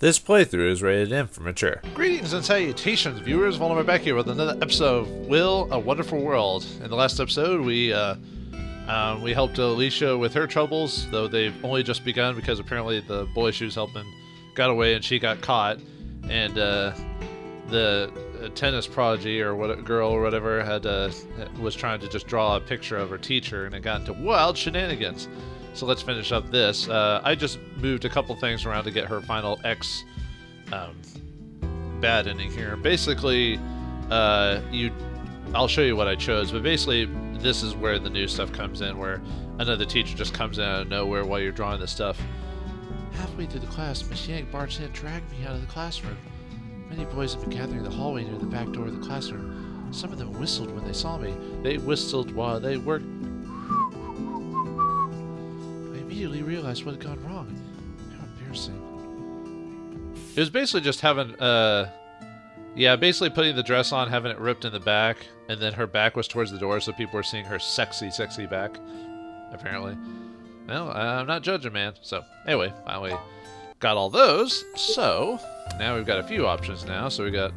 This playthrough is rated M for mature. Greetings and salutations, viewers. Vauldemare back here with another episode of Will a Wonderful World. In the last episode, we helped Alicia with her troubles, though they've only just begun because apparently the boy she was helping got away and she got caught, and the tennis prodigy or what girl or whatever was trying to just draw a picture of her teacher, and it got into wild shenanigans. So let's finish up this. I just moved a couple things around to get her final X bad ending here. Basically, I'll show you what I chose, but basically this is where the new stuff comes in, where another teacher just comes in out of nowhere while you're drawing this stuff. Halfway through the class, Miss Yang barged in and dragged me out of the classroom. Many boys had been gathering in the hallway near the back door of the classroom. Some of them whistled when they saw me. They whistled while they worked. I immediately realized what had gone wrong. How embarrassing. It was basically just having, basically putting the dress on, having it ripped in the back, and then her back was towards the door, so people were seeing her sexy, sexy back, apparently. Well, I'm not judging, man. So, anyway, finally got all those. So, now we've got a few options now. So we got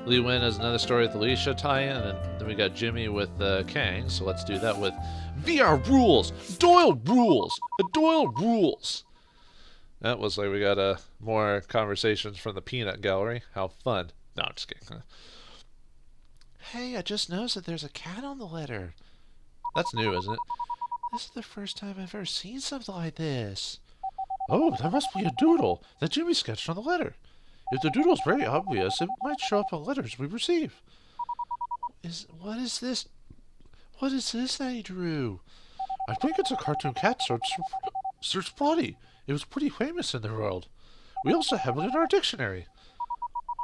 Li Wen as another story with Alicia tie-in, and then we got Jimmy with Kang. So let's do that with VR rules! Doyle rules! Doyle rules! That was like we got more conversations from the peanut gallery. How fun. No, I'm just kidding. Hey, I just noticed that there's a cat on the letter. That's new, isn't it? This is the first time I've ever seen something like this. Oh, that must be a doodle that Jimmy sketched on the letter. If the doodle's very obvious, it might show up on letters we receive. What is this? What is this that he drew? I think it's a cartoon cat search body. It was pretty famous in the world. We also have it in our dictionary.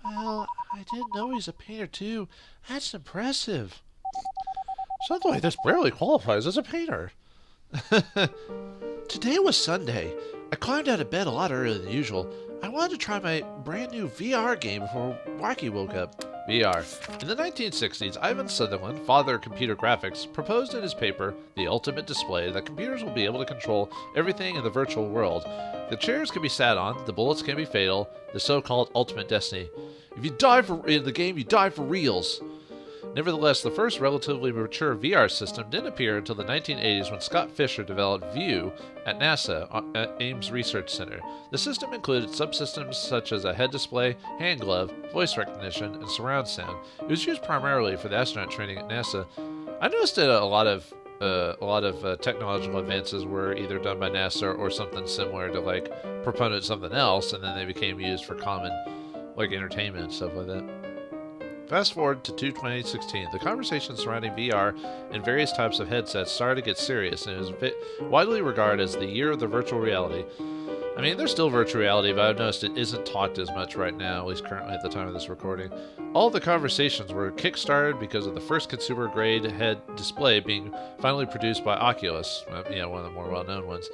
Well, I didn't know he's a painter too. That's impressive. Something like this barely qualifies as a painter. Today was Sunday. I climbed out of bed a lot earlier than usual. I wanted to try my brand new VR game before Wacky woke up. VR. In the 1960s, Ivan Sutherland, father of computer graphics, proposed in his paper, The Ultimate Display, that computers will be able to control everything in the virtual world. The chairs can be sat on, the bullets can be fatal, the so-called ultimate destiny. If you die in the game, you die for reals. Nevertheless, the first relatively mature VR system didn't appear until the 1980s when Scott Fisher developed View at NASA at Ames Research Center. The system included subsystems such as a head display, hand glove, voice recognition, and surround sound. It was used primarily for the astronaut training at NASA. I noticed that a lot of technological advances were either done by NASA or something similar to like proponent something else, and then they became used for common like entertainment and stuff like that. Fast forward to 2016, the conversation surrounding VR and various types of headsets started to get serious, and it was widely regarded as the year of the virtual reality. I mean, there's still virtual reality, but I've noticed it isn't talked as much right now, at least currently at the time of this recording. All the conversations were kickstarted because of the first consumer-grade head display being finally produced by Oculus, one of the more well-known ones.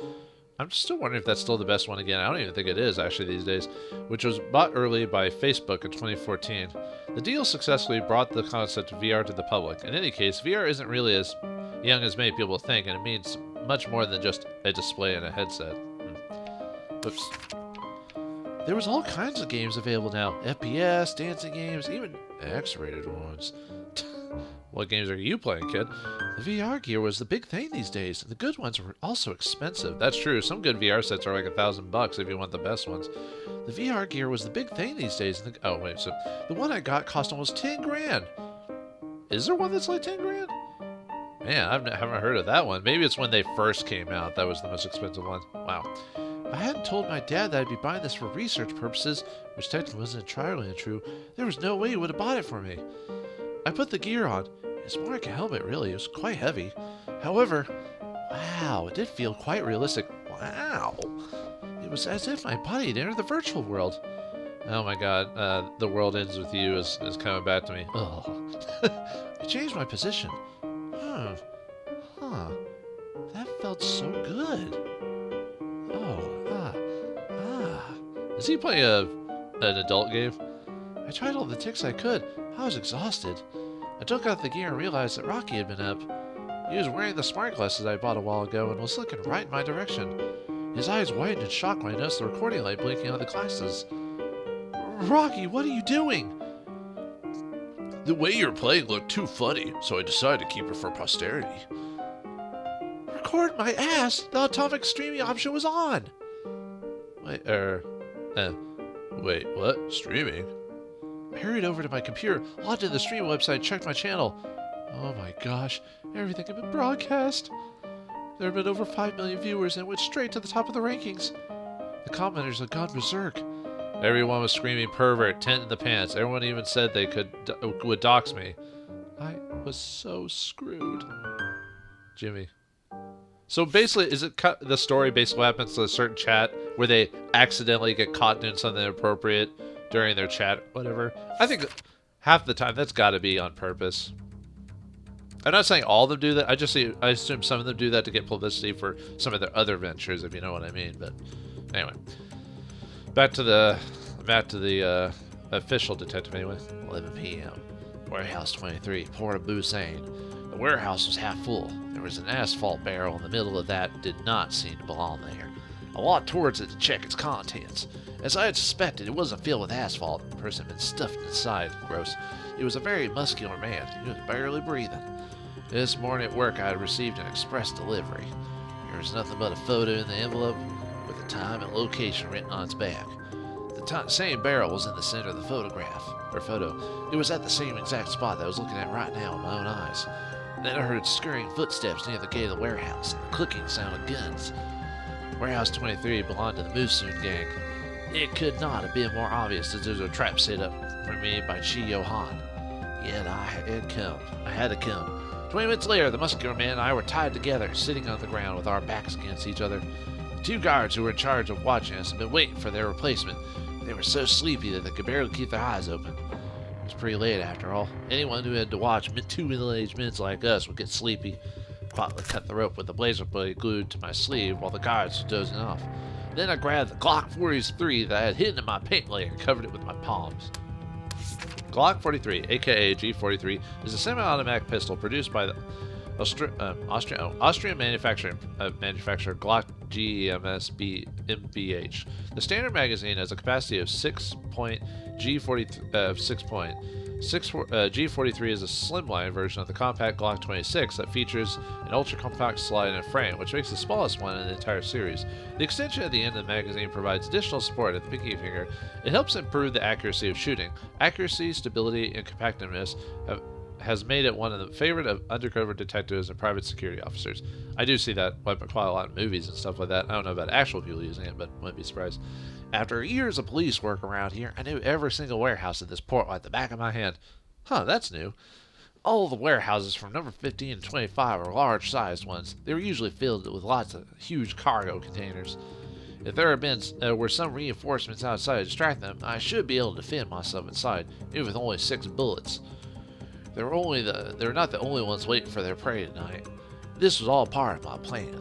I'm still wondering if that's still the best one again. I don't even think it is, actually, these days, which was bought early by Facebook in 2014. The deal successfully brought the concept of VR to the public. In any case, VR isn't really as young as many people think, and it means much more than just a display and a headset. Oops. There was all kinds of games available now. FPS, dancing games, even X-rated ones. What games are you playing, kid? The VR gear was the big thing these days. The good ones were also expensive. That's true. Some good VR sets are like $1,000 if you want the best ones. The VR gear was the big thing these days. So the one I got cost almost 10 grand. Is there one that's like 10 grand? Man, I haven't heard of that one. Maybe it's when they first came out. That was the most expensive one. Wow. If I hadn't told my dad that I'd be buying this for research purposes, which technically wasn't entirely untrue, there was no way he would have bought it for me. I put the gear on. It's more like a helmet, really. It was quite heavy. However, wow, it did feel quite realistic. Wow. It was as if my body had entered the virtual world. Oh my god, The World Ends With You is coming back to me. Ugh. I changed my position. That felt so good. Is he playing an adult game? I tried all the tricks I could. I was exhausted. I took out the gear and realized that Rocky had been up. He was wearing the smart glasses I bought a while ago and was looking right in my direction. His eyes widened in shock when I noticed the recording light blinking on the glasses. Rocky, what are you doing? The way you're playing looked too funny, so I decided to keep it for posterity. Record my ass! The atomic streaming option was on! Wait, what? Streaming? I hurried over to my computer, logged into the stream website, checked my channel. Oh my gosh, everything had been broadcast. There had been over 5 million viewers and it went straight to the top of the rankings. The commenters had gone berserk. Everyone was screaming pervert, tent in the pants. Everyone even said they would dox me. I was so screwed. Jimmy. So basically, is it the story basically happens to a certain chat where they accidentally get caught doing something inappropriate during their chat, whatever? I think half the time that's got to be on purpose. I'm not saying all of them do that. I assume some of them do that to get publicity for some of their other ventures, if you know what I mean. But anyway, back to the official detective. Anyway, 11 p.m. Warehouse 23, Port of Busan. The warehouse was half full. There was an asphalt barrel in the middle of that did not seem to belong there. I walked towards it to check its contents. As I had suspected, it wasn't filled with asphalt. The person had been stuffed inside. Gross. It was a very muscular man. He was barely breathing. This morning at work, I had received an express delivery. There was nothing but a photo in the envelope with the time and location written on its back. The same barrel was in the center of the photo. It was at the same exact spot that I was looking at right now with my own eyes. And then I heard scurrying footsteps near the gate of the warehouse and the clicking sound of guns. Warehouse 23 belonged to the Musoon gang. It could not have been more obvious that there was a trap set up for me by Chi Yo-han. Yet I had to come. 20 minutes later, the muscular man and I were tied together, sitting on the ground with our backs against each other. The 2 guards who were in charge of watching us had been waiting for their replacement. They were so sleepy that they could barely keep their eyes open. It was pretty late after all. Anyone who had to watch 2 middle-aged men like us would get sleepy. I quietly cut the rope with the blazer blade glued to my sleeve while the guards were dozing off. Then I grabbed the Glock 43 that I had hidden in my pant leg and covered it with my palms. Glock 43, aka G43, is a semi-automatic pistol produced by the Austrian manufacturer Glock GEMS MBH. The standard magazine has a capacity of 6-point. G43 is a slimline version of the compact Glock 26 that features an ultra-compact slide and frame, which makes the smallest one in the entire series. The extension at the end of the magazine provides additional support at the pinky finger. It helps improve the accuracy of shooting. Accuracy, stability, and compactness has made it one of the favorite of undercover detectives and private security officers. I do see that weapon quite a lot in movies and stuff like that. I don't know about actual people using it, but wouldn't be surprised. After years of police work around here, I knew every single warehouse in this port like the back of my hand. Huh, that's new. All the warehouses from number 15 to 25 are large-sized ones. They were usually filled with lots of huge cargo containers. If there were some reinforcements outside to distract them, I should be able to defend myself inside, even with only 6 bullets. They were not the only ones waiting for their prey tonight. This was all part of my plan.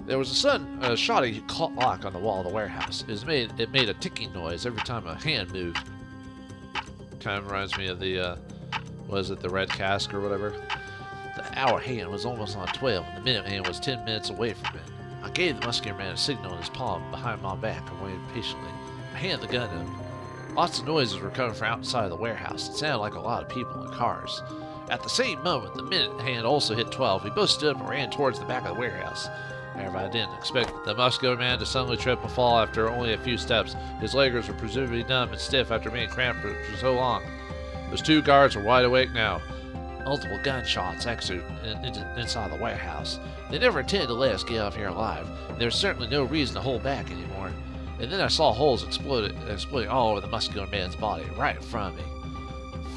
There was a sudden shoddy clock on the wall of the warehouse. It made a ticking noise every time a hand moved. Kind of reminds me of the, the red cask or whatever? The hour hand was almost on 12, and the minute hand was 10 minutes away from it. I gave the muscular man a signal in his palm behind my back and waited patiently. I handed the gun to him. Lots of noises were coming from outside the warehouse. It sounded like a lot of people in cars. At the same moment, the minute hand also hit 12. We both stood up and ran towards the back of the warehouse. However, I didn't expect the muscular man to suddenly trip and fall after only a few steps. His legs were presumably numb and stiff after being cramped for so long. Those 2 guards were wide awake now. Multiple gunshots echoed inside the warehouse. They never intended to let us get off here alive. There's certainly no reason to hold back anymore. And then I saw holes exploding all over the muscular man's body, right in front of me.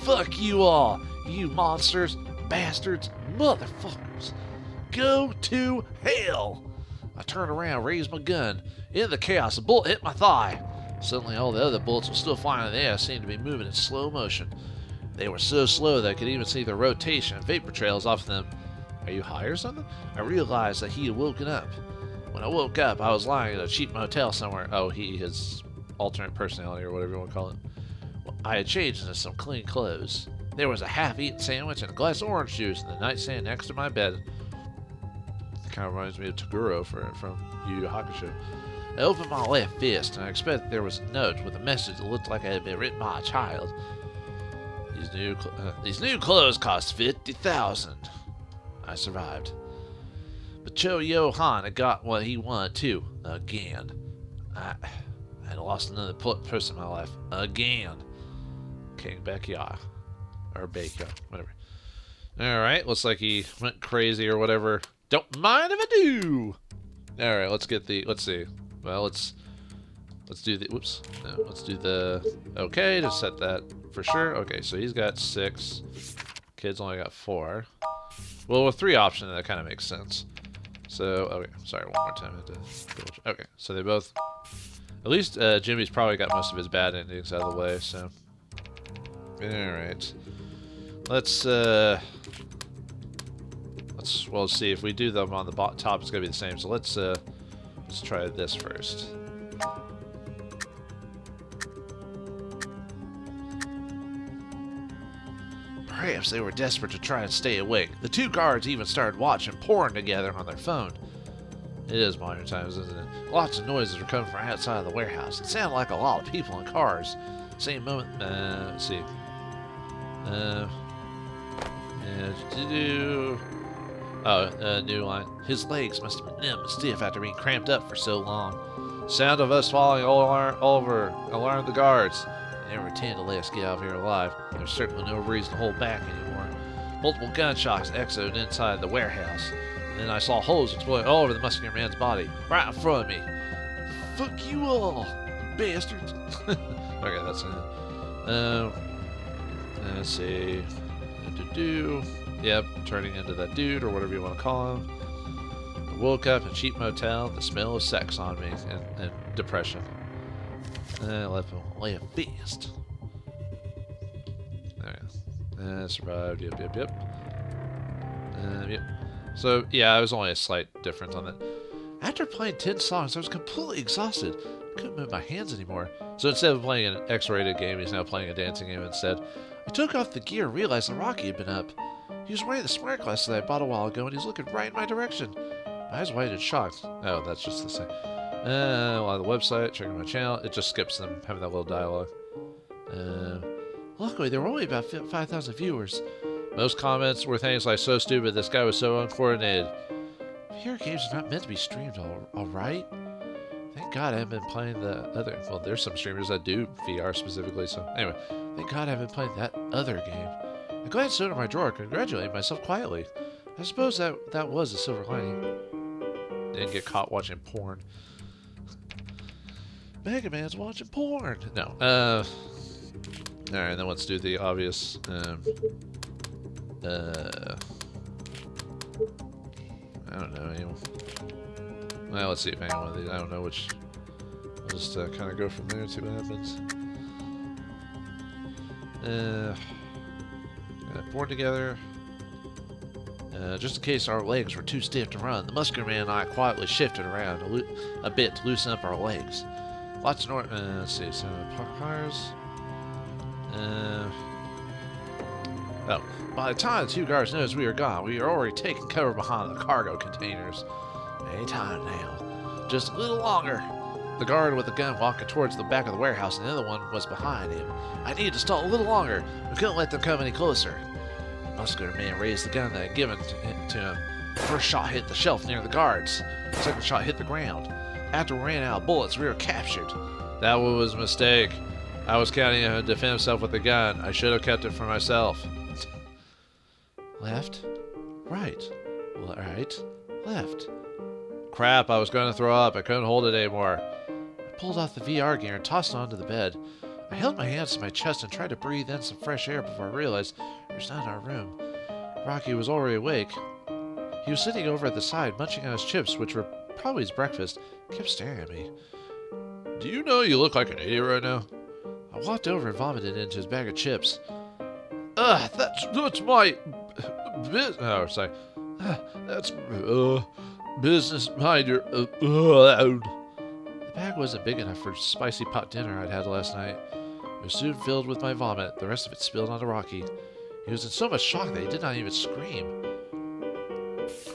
Fuck you all, you monsters, bastards, motherfuckers. Go to hell! I turned around, raised my gun. In the chaos, a bullet hit my thigh. Suddenly, all the other bullets were still flying in the air, seemed to be moving in slow motion. They were so slow that I could even see their rotation and vapor trails off them. Are you high or something? I realized that he had woken up. When I woke up, I was lying in a cheap motel somewhere. Oh, his alternate personality or whatever you want to call it. Well, I had changed into some clean clothes. There was a half-eaten sandwich and a glass of orange juice in the nightstand next to my bed. It kind of reminds me of Toguro from Yu Yu Hakusho. I opened my left fist, and I expected there was a note with a message that looked like it had been written by a child. These new clothes cost 50,000. I survived. But Cho Yo Han had got what he wanted too. Again. I had lost another person in my life. Again. King Baekya. Or Baekya. Whatever. Alright, looks like he went crazy or whatever. Don't mind if I do! Alright, let's see. Well, let's do the, whoops. No, let's do the, okay, to set that for sure. Okay, so he's got 6. Kid's only got 4. Well, with 3 options, that kind of makes sense. So, okay, sorry, one more time. Okay, so they both, at least Jimmy's probably got most of his bad endings out of the way, so. Alright. Let's see if we do them on the top, it's gonna be the same. So let's try this first. Perhaps they were desperate to try and stay awake. The 2 guards even started watching porn together on their phone. It is modern times, isn't it? Lots of noises were coming from outside of the warehouse. It sounded like a lot of people in cars. Same moment. Let's see. New line. His legs must have been numb and stiff after being cramped up for so long. Sound of us falling all over alarmed the guards. They never intended to let us get out of here alive. There's certainly no reason to hold back anymore. Multiple gunshots echoed inside the warehouse. And then I saw holes exploding all over the muscular man's body, right in front of me. Fuck you all, bastards. Okay, that's it. Let's see. Yep, turning into that dude, or whatever you want to call him. I woke up in a cheap motel, the smell of sex on me, and depression. I left him lay a fist. Alright. Survived, yep. So, yeah, it was only a slight difference on that. After playing 10 songs, I was completely exhausted. I couldn't move my hands anymore. So instead of playing an X-rated game, he's now playing a dancing game instead. I took off the gear and realized that Rocky had been up. He was wearing the smart glasses that I bought a while ago, and he's looking right in my direction. My eyes wide and shocked. Oh, that's just the same. On the website, checking my channel, it just skips them having that little dialogue. Luckily, there were only about 5,000 viewers. Most comments were things like, so stupid, this guy was so uncoordinated. VR games are not meant to be streamed, alright? Thank God I haven't been playing the other... Well, there's some streamers that do VR specifically, so... Anyway, thank God I haven't played that other game. I glanced under my drawer, congratulating myself quietly. I suppose that was a silver lining. Didn't get caught watching porn. Mega Man's watching porn! No, alright, then let's do the obvious, I don't know, anyone. Well, let's see if anyone of these, I don't know which. I'll just kind of go from there and see what happens. Born together. Just in case our legs were too stiff to run, the muscular man and I quietly shifted around a bit to loosen up our legs. Lots of noise. Let's see, so cars. Oh, by the time the 2 guards noticed we were gone, we were already taking cover behind the cargo containers. Any time now. Just a little longer. The guard with the gun walking towards the back of the warehouse, and the other one was behind him. I needed to stall a little longer. We couldn't let them come any closer. The muscular man raised the gun that I had given to him. The first shot hit the shelf near the guards. The second shot hit the ground. After we ran out of bullets, we were captured. That was a mistake. I was counting on him to defend himself with the gun. I should have kept it for myself. Left, right, right, left. Crap, I was going to throw up. I couldn't hold it anymore. I pulled off the VR gear and tossed it onto the bed. I held my hands to my chest and tried to breathe in some fresh air before I realized it was not in our room. Rocky was already awake. He was sitting over at the side, munching on his chips, which were probably his breakfast. He kept staring at me. Do you know you look like an idiot right now? I walked over and vomited into his bag of chips. Ugh, that's my... Oh, sorry. That's business minder. The bag wasn't big enough for the spicy pot dinner I'd had last night. It was soon filled with my vomit. The rest of it spilled onto Rocky. He was in so much shock that he did not even scream.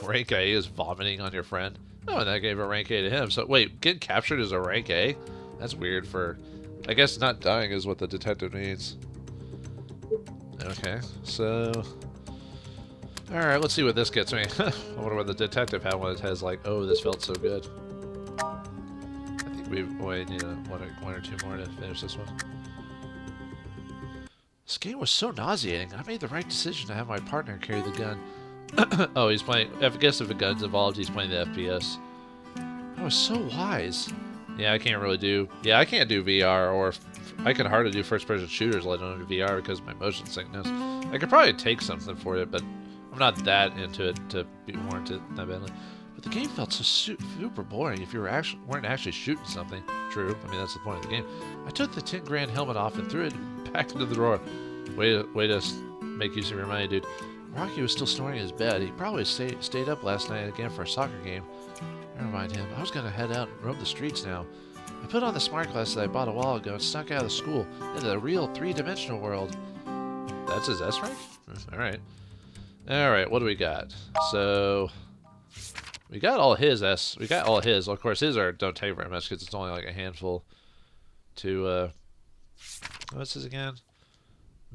Rank A is vomiting on your friend. Oh, and that gave a rank A to him. So wait, getting captured is a rank A? That's weird for... I guess not dying is what the detective means. Okay, so... Alright, let's see what this gets me. I wonder what the detective had when it has like, oh, this felt so good. I think we need one or two more to finish this one. This game was so nauseating. I made the right decision to have my partner carry the gun. Oh, he's playing... I guess if a gun's involved, he's playing the FPS. I was so wise. Yeah, I can't really do... Yeah, I can't do VR, or... I can hardly do first-person shooters, let alone VR, because of my motion sickness. I could probably take something for it, but I'm not that into it to be warranted that badly. But the game felt so super boring if you weren't actually shooting something. True. I mean, that's the point of the game. I took the 10 grand helmet off and threw it back into the drawer. Way to make use of your money, dude. Rocky was still snoring in his bed. He probably stayed up last night again for a soccer game. Never mind him. I was going to head out and roam the streets now. I put on the smart glasses I bought a while ago and snuck out of the school into the real three-dimensional world. That's his S rank? Alright. Alright, what do we got? So... We got all his S. We got all his. Of course, his don't take very much because it's only like a handful to... What's his again?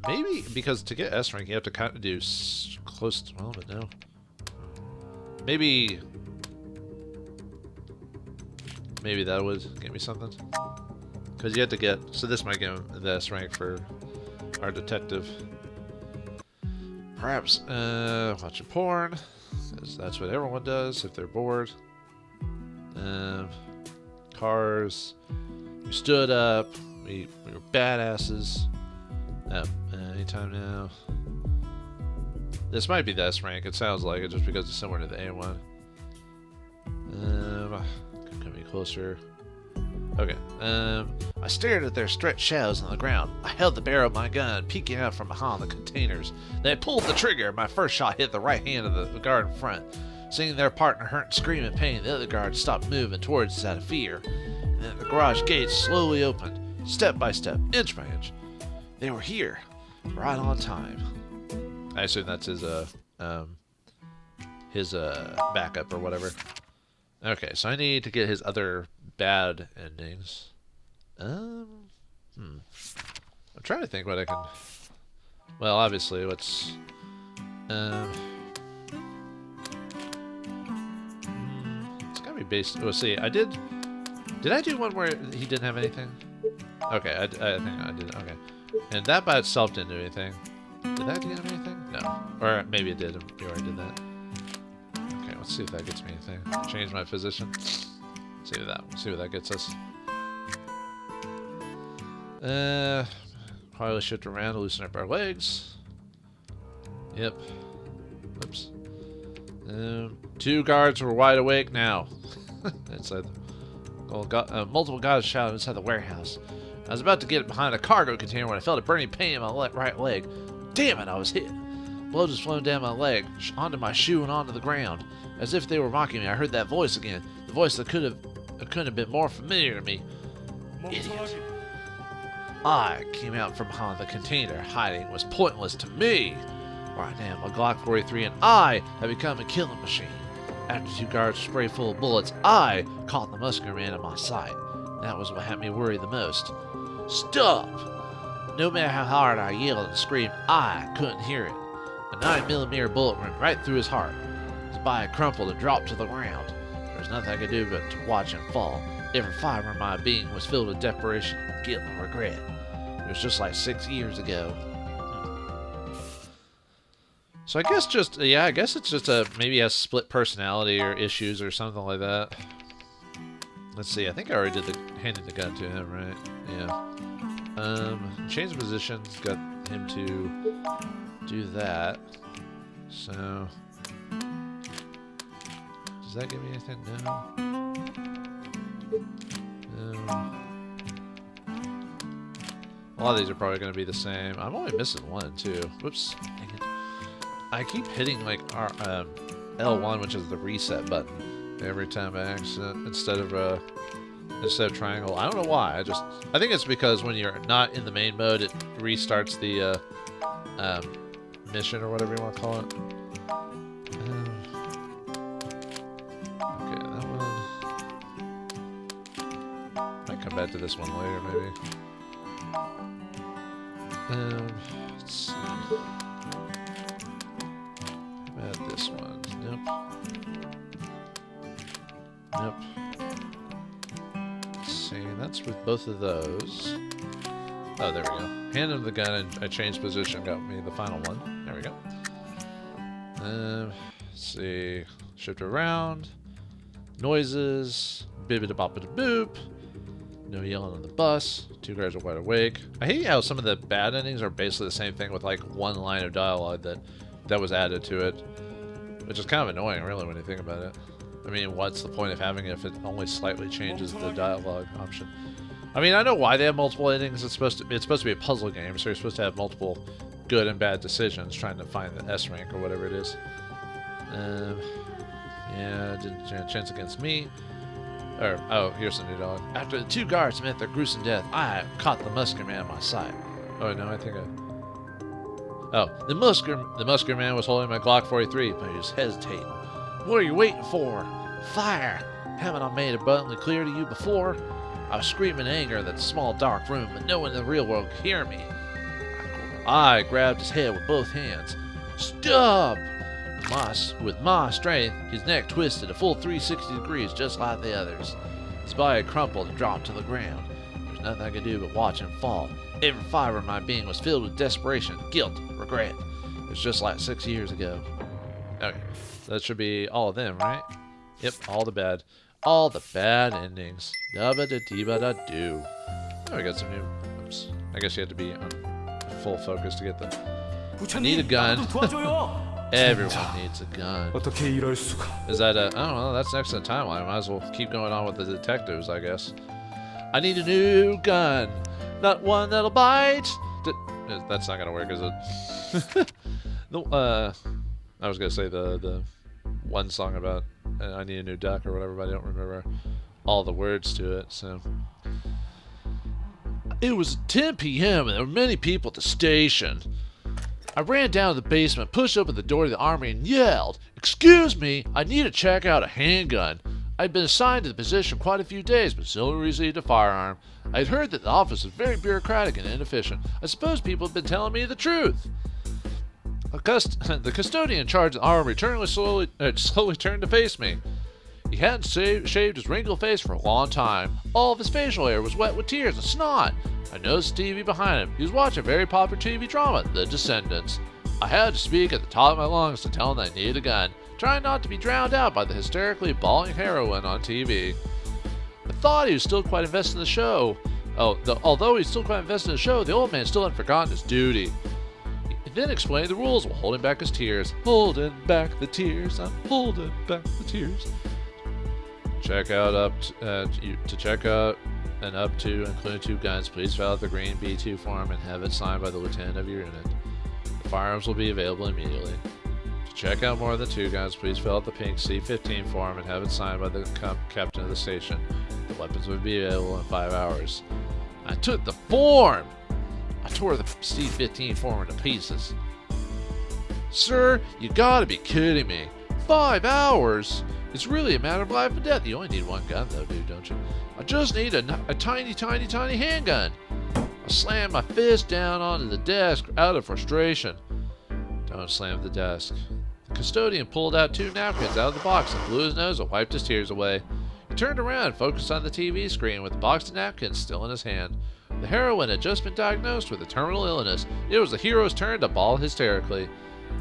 Maybe because to get S rank, you have to kind of do close to... Well, but no. Maybe that would get me something. Because you have to get... So this might get him the S rank for our detective. Perhaps watching porn. Because that's what everyone does if they're bored. Cars. We stood up. We were badasses. Anytime now. This might be the S rank. It sounds like it just because it's similar to the A one. Come be closer. Okay. I stared at their stretched shadows on the ground. I held the barrel of my gun, peeking out from behind the containers. Then I pulled the trigger. My first shot hit the right hand of the guard in front. Seeing their partner hurt and scream in pain, the other guard stopped moving towards us out of fear. And then the garage gates slowly opened, step by step, inch by inch. They were here, right on time. I assume that's his backup or whatever. Okay, so I need to get his other bad endings. I'm trying to think what I can... Well, obviously, what's... It's gotta be based... Let's see, I did... Did I do one where he didn't have anything? Okay, I think I did. Okay. And that by itself didn't do anything. Did that give him anything? No. Or maybe it did. You already did that. Okay, let's see if that gets me anything. Change my position. See what that gets us. Probably shift around to loosen up our legs. Yep. Oops. 2 guards were wide awake now. Inside. Multiple guys shouted inside the warehouse. I was about to get behind a cargo container when I felt a burning pain in my right leg. Damn it, I was hit. Blood was flowing down my leg, onto my shoe and onto the ground. As if they were mocking me, I heard that voice again. The voice that couldn't have been more familiar to me. Idiot. I came out from behind the container. Hiding was pointless to me. Right now, my Glock 43 and I have become a killing machine. After 2 guards spray full of bullets, I caught the muscular man in my sight. That was what had me worry the most. Stop! No matter how hard I yelled and screamed, I couldn't hear it. A 9mm bullet went right through his heart. His body crumpled and dropped to the ground. There was nothing I could do but to watch him fall. Every fiber of my being was filled with desperation, guilt, and regret. It was just like 6 years ago. So I guess it's just maybe he has split personality or issues or something like that. Let's see, I think I already did handing the gun to him, right? Yeah. Change positions, got him to do that. So, does that give me anything? No. A lot of these are probably going to be the same. I'm only missing one, too. Whoops. Dang it. I keep hitting, like, our L1, which is the reset button, every time by accident, instead of triangle. I don't know why. I think it's because when you're not in the main mode, it restarts the mission or whatever you want to call it. come back to this one later, maybe. Let's see. How about this one? Nope. Let's see, that's with both of those. Oh, there we go. Hand him the gun and I changed position, got me the final one. There we go. Let's see. Shift around. Noises. Bibbidi-boppidi-boop. No yelling on the bus. Two guys are wide awake. I hate how some of the bad endings are basically the same thing with like one line of dialogue that was added to it. Which is kind of annoying, really, when you think about it. I mean, what's the point of having it if it only slightly changes the dialogue option? I mean, I know why they have multiple endings. It's supposed to be a puzzle game, so you're supposed to have multiple good and bad decisions trying to find the S rank or whatever it is. Yeah, didn't stand a chance against me. Oh, here's the new dog. After the two guards met their gruesome death, I caught the Musker Man in my sight. Oh no, I think I... Oh, the Musker Man was holding my Glock 43, but he was hesitating. What are you waiting for? Fire! Haven't I made it abundantly clear to you before? I was screaming in anger in that small dark room, but no one in the real world could hear me. I grabbed his head with both hands. Stop! With my strength, his neck twisted a full 360 degrees just like the others. His body crumpled and dropped to the ground. There was nothing I could do but watch him fall. Every fiber of my being was filled with desperation, guilt, regret. It was just like 6 years ago. Okay, so that should be all of them, right? Yep, all the bad endings. Da-ba-da-dee-ba-da-doo. Oh, we got some new... Oops. I guess you had to be on full focus to get them. I need a gun. Everyone needs a gun. Is that a... I don't know, that's next in the timeline. Might as well keep going on with the detectives, I guess. I need a new gun. Not one that'll bite. That's not gonna work, is it? I was gonna say the one song about I need a new duck or whatever, but I don't remember all the words to it, so... It was 10 p.m. and there were many people at the station. I ran down to the basement, pushed open the door to the armory, and yelled, "Excuse me, I need to check out a handgun." I'd been assigned to the position quite a few days, but still received a firearm. I'd heard that the office was very bureaucratic and inefficient. I suppose people had been telling me the truth. The custodian in charge of the armory slowly turned to face me. He hadn't shaved his wrinkled face for a long time. All of his facial hair was wet with tears and snot. I noticed the TV behind him. He was watching a very popular TV drama, The Descendants. I had to speak at the top of my lungs to tell him that I needed a gun, trying not to be drowned out by the hysterically bawling heroine on TV. I thought he was still quite invested in the show. Although he was still quite invested in the show, the old man still hadn't forgotten his duty. He then explained the rules while holding back his tears. Holding back the tears, I'm holding back the tears. Check out and up to, including 2 guns, please fill out the green B2 form and have it signed by the lieutenant of your unit. The firearms will be available immediately. To check out more than 2 guns, please fill out the pink C15 form and have it signed by the captain of the station. The weapons will be available in 5 hours. I took the form! I tore the C15 form into pieces. Sir, you gotta be kidding me. 5 hours? It's really a matter of life and death. You only need 1 gun though, dude, don't you? I just need a tiny, tiny, tiny handgun. I slammed my fist down onto the desk out of frustration. Don't slam the desk. The custodian pulled out 2 napkins out of the box and blew his nose and wiped his tears away. He turned around and focused on the TV screen with the box of napkins still in his hand. The heroine had just been diagnosed with a terminal illness. It was the hero's turn to bawl hysterically.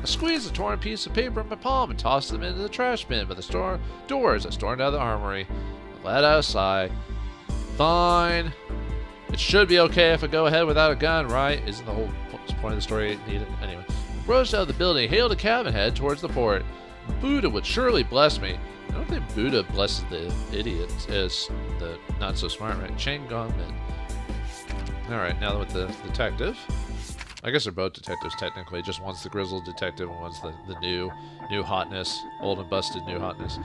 I squeezed a torn piece of paper in my palm and tossed them into the trash bin by the door as I stormed out of the armory. I let out a sigh. Fine. It should be okay if I go ahead without a gun, right? Isn't the whole point of the story needed? Anyway. I rushed out of the building, hailed a cab and headed towards the port. Buddha would surely bless me. I don't think Buddha blesses the idiots as the not so smart, right? Chang Gyeong-Min. Alright, now with the detective. I guess they're both detectives technically, just one's the grizzled detective and one's the new hotness, old and busted new hotness.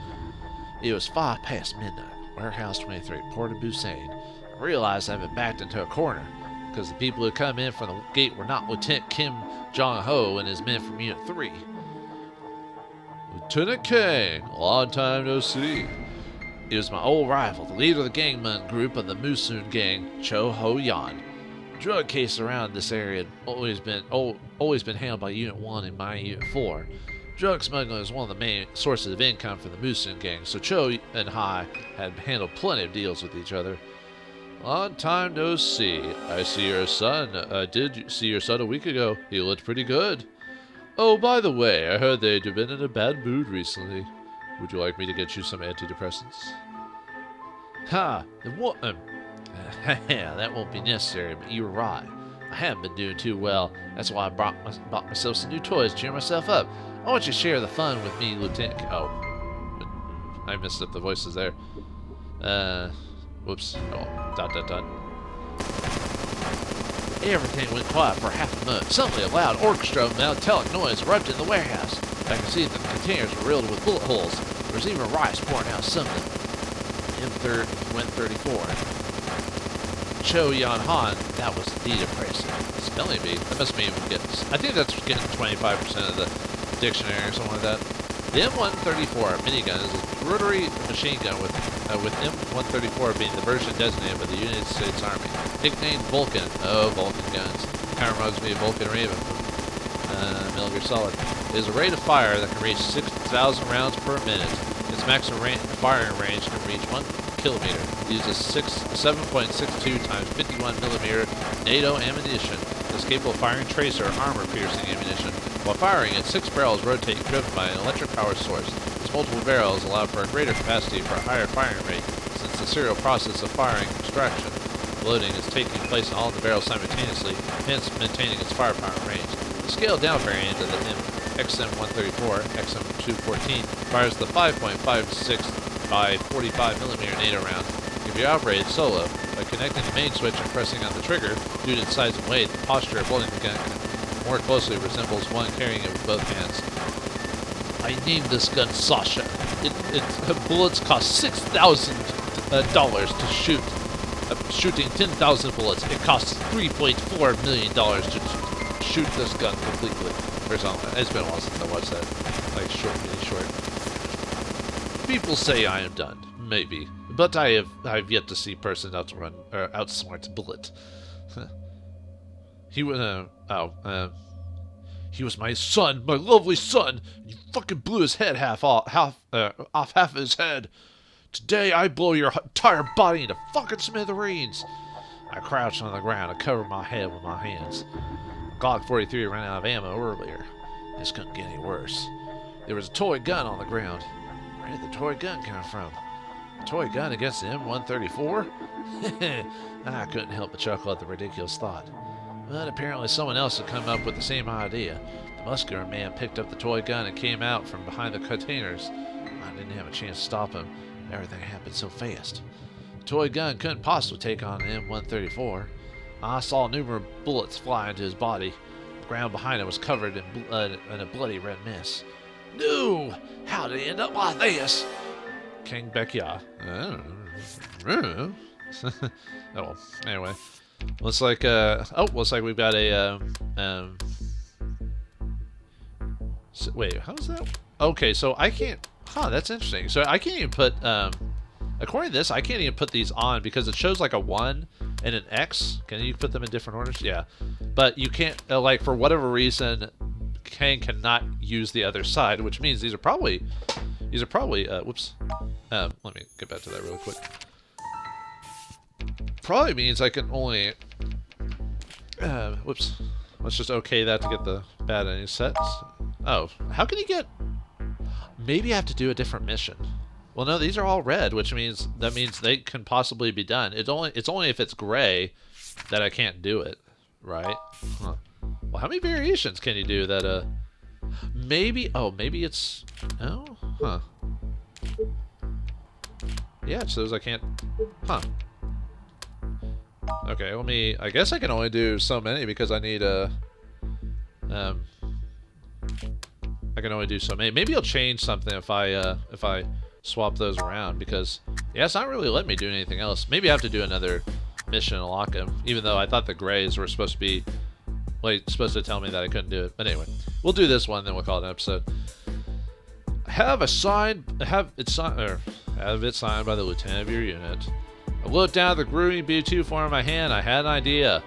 It was 5 past midnight, Warehouse 23, Port of Busan. I realized I'd been backed into a corner, because the people who come in from the gate were not Lieutenant Kim Jong-ho and his men from Unit 3. Lieutenant Kang, long time no see. He was my old rival, the leader of the gangman group of the Musun gang, Cho Ho Yan. Drug case around this area had always been handled by Unit 1 and my Unit 4. Drug smuggling is one of the main sources of income for the Musun gang, so Cho and Hai had handled plenty of deals with each other. Long time no see. I see your son. I did see your son a week ago. He looked pretty good. Oh, by the way, I heard they'd been in a bad mood recently. Would you like me to get you some antidepressants? Ha! That won't be necessary, but you're right. I haven't been doing too well. That's why I bought myself some new toys to cheer myself up. I want you to share the fun with me, Lieutenant. Oh, I messed up the voices there. Whoops. Oh, ... Everything went quiet for half a month. Suddenly, a loud orchestra of metallic noise erupted in the warehouse. I could see that the containers were riddled with bullet holes. There was even rice pouring out some of them. M134. Cho Yan Han, that was indeed impressive. Spelling bee, that must mean I think that's getting 25% of the dictionary or something like that. The M134 minigun is a rotary machine gun with M134 being the version designated by the United States Army. Nicknamed Vulcan. Oh, Vulcan guns. Kind of reminds me of Vulcan Raven from Metal Gear Solid. It is a rate of fire that can reach 6,000 rounds per minute. Its maximum firing range can reach 1 kilometer. It uses 7.62 times 51 millimeter NATO ammunition. It's capable of firing tracer or armor-piercing ammunition. While firing, its 6 barrels rotate, driven by an electric power source. Its multiple barrels allow for a greater capacity for a higher firing rate, since the serial process of firing extraction loading is taking place in all the barrels simultaneously, hence maintaining its firepower range. The scaled-down variant of the XM134, XM214, fires the 5.56 by 45 millimeter NATO round. It can be operated solo. By connecting the main switch and pressing on the trigger, due to its size and weight, the posture of holding the gun more closely resembles one carrying it with both hands. I named this gun Sasha. Its bullets cost $6,000 to shoot. Shooting 10,000 bullets, it costs $3.4 million to shoot this gun completely. Or something. It's been a while since I watched that. Like mini short. People say I am done. Maybe. But I've yet to see person outsmart Bullet. He was my son, my lovely son. You fucking blew his head off half of his head. Today I blow your entire body into fucking smithereens. I crouched on the ground and covered my head with my hands. Glock 43 ran out of ammo earlier. This couldn't get any worse. There was a toy gun on the ground. Where did the toy gun come from? A toy gun against the M134? I couldn't help but chuckle at the ridiculous thought. But apparently someone else had come up with the same idea. The muscular man picked up the toy gun and came out from behind the containers. I didn't have a chance to stop him. Everything happened so fast. The toy gun couldn't possibly take on an M134. I saw numerous bullets fly into his body. The ground behind him was covered in blood and a bloody red mess. No! How did it end up like this? Kang Bekia. Oh, well, anyway. Looks like we've got a wait, how's that? Okay, so I can't that's interesting. So I can't even put according to this, I can't even put these on because it shows like a 1 and an X. Can you put them in different orders? Yeah. But you can't like for whatever reason Kang cannot use the other side, which means these are probably whoops. Let me get back to that really quick. Probably means I can only whoops. Let's just okay that to get the bad ending sets. Oh, how can you get? Maybe I have to do a different mission. Well, no, these are all red, which means they can possibly be done. It's only if it's gray that I can't do it, right? Huh. Well, how many variations can you do that? Maybe it's yeah, it says I can't. Okay, I guess I can only do so many because I need I can only do so many. Maybe I'll change something if I swap those around because yeah, it's not really letting me do anything else. Maybe I have to do another mission and lock them, even though I thought the grays were supposed to tell me that I couldn't do it. But anyway, we'll do this one, then we'll call it an episode. Have Have it signed by the lieutenant of your unit. I looked down at the groovy B2 form in my hand. I had an idea.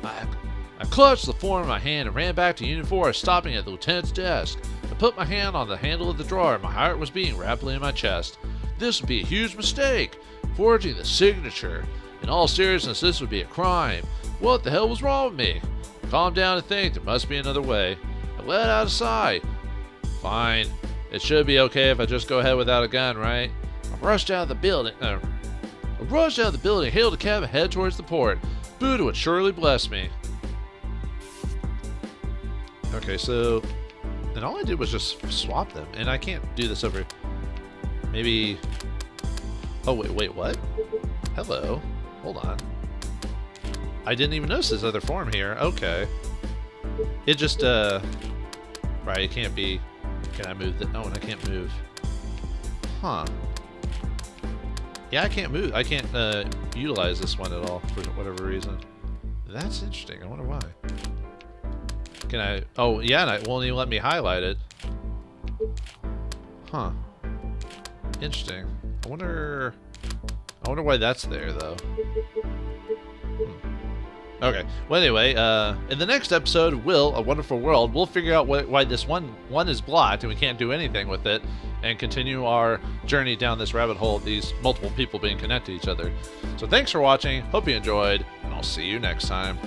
I clutched the form in my hand and ran back to Unit 4, stopping at the lieutenant's desk. I put my hand on the handle of the drawer. My heart was beating rapidly in my chest. This would be a huge mistake. Forging the signature. In all seriousness, this would be a crime. What the hell was wrong with me? I calmed down and think there must be another way. I let out a sigh. Fine. It should be okay if I just go ahead without a gun, right? I rushed out of the building, hailed a cab and headed towards the port. Buddha would surely bless me. Okay, so... And all I did was just swap them. And I can't do this over... Maybe... Oh, wait, what? Hello. Hold on. I didn't even notice this other form here. Okay. It just, Right, it can't be... Can I move the... Oh, and I can't move. Huh. Yeah, I can't move. I can't, utilize this one at all for whatever reason. That's interesting. I wonder why. Can I... Oh, yeah, and it won't even let me highlight it. Huh. Interesting. I wonder why that's there, though. Okay. Well, anyway, in the next episode, A Wonderful World, we'll figure out why this one is blocked and we can't do anything with it, and continue our journey down this rabbit hole of these multiple people being connected to each other. So thanks for watching. Hope you enjoyed, and I'll see you next time.